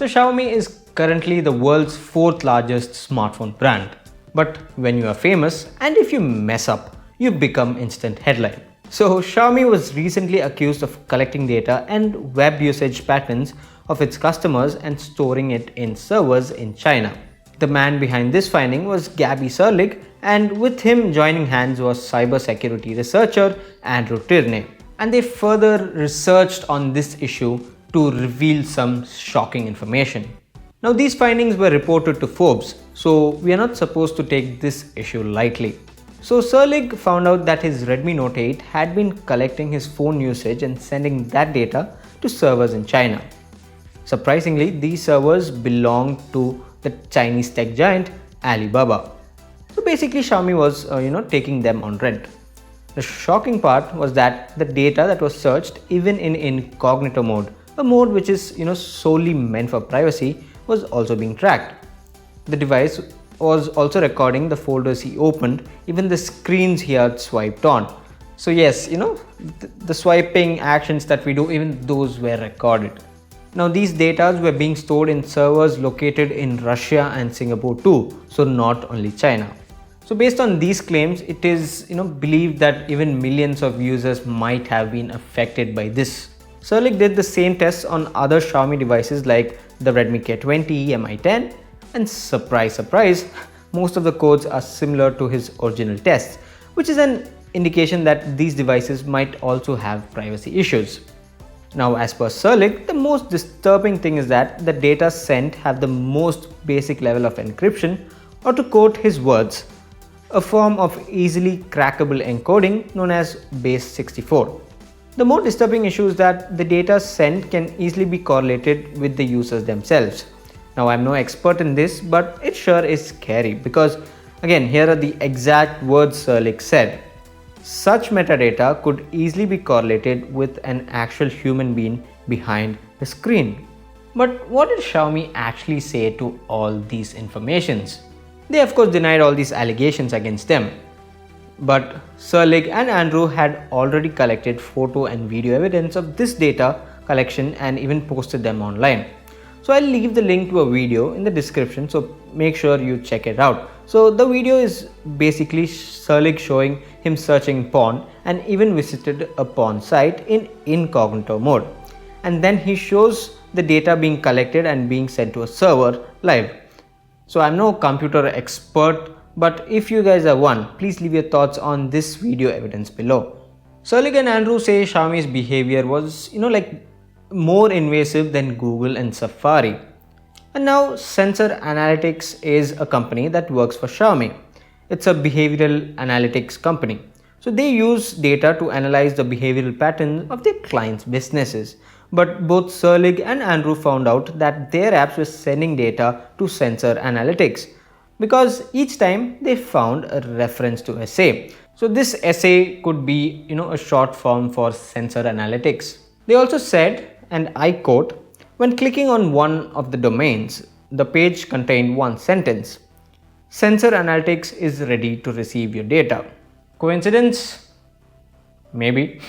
Xiaomi is currently the world's fourth largest smartphone brand. But when you are famous and if you mess up, you become instant headline. So Xiaomi was recently accused of collecting data and web usage patterns of its customers and storing it in servers in China. The man behind this finding was Gabby Serlig, and with him joining hands was cybersecurity researcher Andrew Tierney. And they further researched on this issue to reveal some shocking information. Now, these findings were reported to Forbes, so we are not supposed to take this issue lightly. So Serlig found out that his Redmi Note 8 had been collecting his phone usage and sending that data to servers in China. Surprisingly, these servers belonged to the Chinese tech giant Alibaba. So basically Xiaomi was taking them on rent. The shocking part was that the data that was searched even in incognito mode, a mode which is solely meant for privacy, was also being tracked. The device was also recording the folders he opened, even the screens he had swiped on. So yes, the swiping actions that we do, even those were recorded. Now these data were being stored in servers located in Russia and Singapore too, so not only China. So based on these claims, it is believed that even millions of users might have been affected by this. Serlig did the same tests on other Xiaomi devices like the Redmi K20, Mi10, and surprise surprise, most of the codes are similar to his original tests, which is an indication that these devices might also have privacy issues. Now, as per Serlig, the most disturbing thing is that the data sent have the most basic level of encryption, or to quote his words, a form of easily crackable encoding known as base64. The more disturbing issue is that the data sent can easily be correlated with the users themselves. Now, I'm no expert in this, but it sure is scary because, again, here are the exact words Serlig said. Such metadata could easily be correlated with an actual human being behind the screen. But what did Xiaomi actually say to all these informations? They of course denied all these allegations against them. But Serlig and Andrew had already collected photo and video evidence of this data collection and even posted them online. So I'll leave the link to a video in the description, so make sure you check it out. So the video is basically Serlig showing him searching porn and even visited a porn site in incognito mode. And then he shows the data being collected and being sent to a server live. So I'm no computer expert, but if you guys are one, please leave your thoughts on this video evidence below. Serlig and Andrew say Xiaomi's behavior was, more invasive than Google and Safari. And now Sensor Analytics is a company that works for Xiaomi. It's a behavioral analytics company. So they use data to analyze the behavioral patterns of their clients' businesses. But both Serlig and Andrew found out that their apps were sending data to Sensor Analytics because each time they found a reference to SA. So this SA could be, a short form for Sensor Analytics. They also said, and I quote, when clicking on one of the domains, the page contained one sentence. Sensor Analytics is ready to receive your data. Coincidence? Maybe.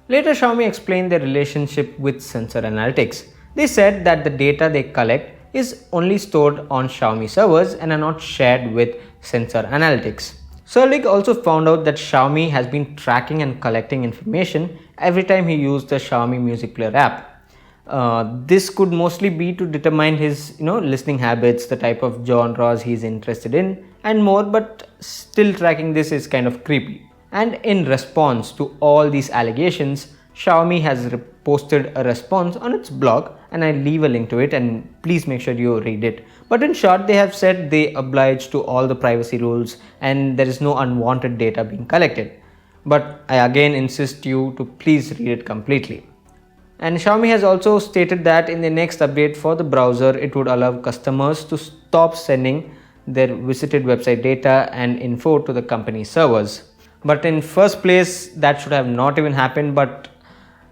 Later, Xiaomi explained their relationship with Sensor Analytics. They said that the data they collect is only stored on Xiaomi servers and are not shared with Sensor Analytics. Serlig also found out that Xiaomi has been tracking and collecting information every time he used the Xiaomi Music Player app. This could mostly be to determine his listening habits, the type of genres he's interested in and more, but still tracking this is kind of creepy. And in response to all these allegations, Xiaomi has posted a response on its blog, and I'll leave a link to it and please make sure you read it. But in short, they have said they oblige to all the privacy rules and there is no unwanted data being collected. But I again insist you to please read it completely. And Xiaomi has also stated that in the next update for the browser, it would allow customers to stop sending their visited website data and info to the company servers. But in first place, that should have not even happened, but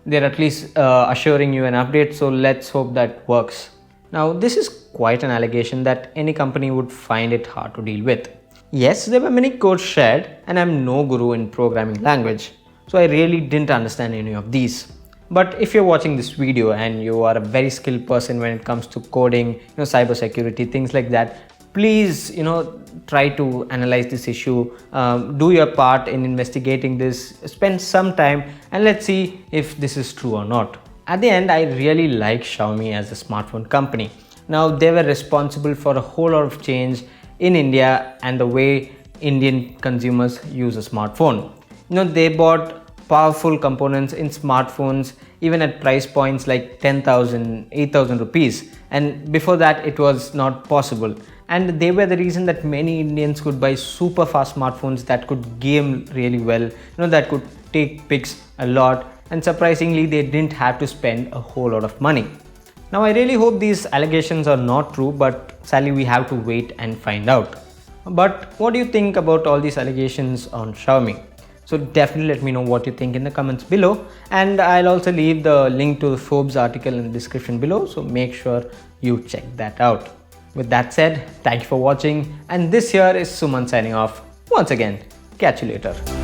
they're at least assuring you an update, so let's hope that works. Now, this is quite an allegation that any company would find it hard to deal with. Yes, there were many codes shared, and I'm no guru in programming language, so I really didn't understand any of these. But if you're watching this video and you are a very skilled person when it comes to coding, cybersecurity, things like that, please, try to analyze this issue, do your part in investigating this, spend some time, and let's see if this is true or not. At the end, I really like Xiaomi as a smartphone company. Now, they were responsible for a whole lot of change in India and the way Indian consumers use a smartphone. They bought powerful components in smartphones even at price points like 10,000, 8,000 rupees, and before that it was not possible. And they were the reason that many Indians could buy super fast smartphones that could game really well, that could take pics a lot, and surprisingly they didn't have to spend a whole lot of money. Now I really hope these allegations are not true, but sadly we have to wait and find out. But what do you think about all these allegations on Xiaomi? So definitely let me know what you think in the comments below, and I'll also leave the link to the Forbes article in the description below, so make sure you check that out. With that said, thank you for watching, and this here is Suman signing off once again. Catch you later.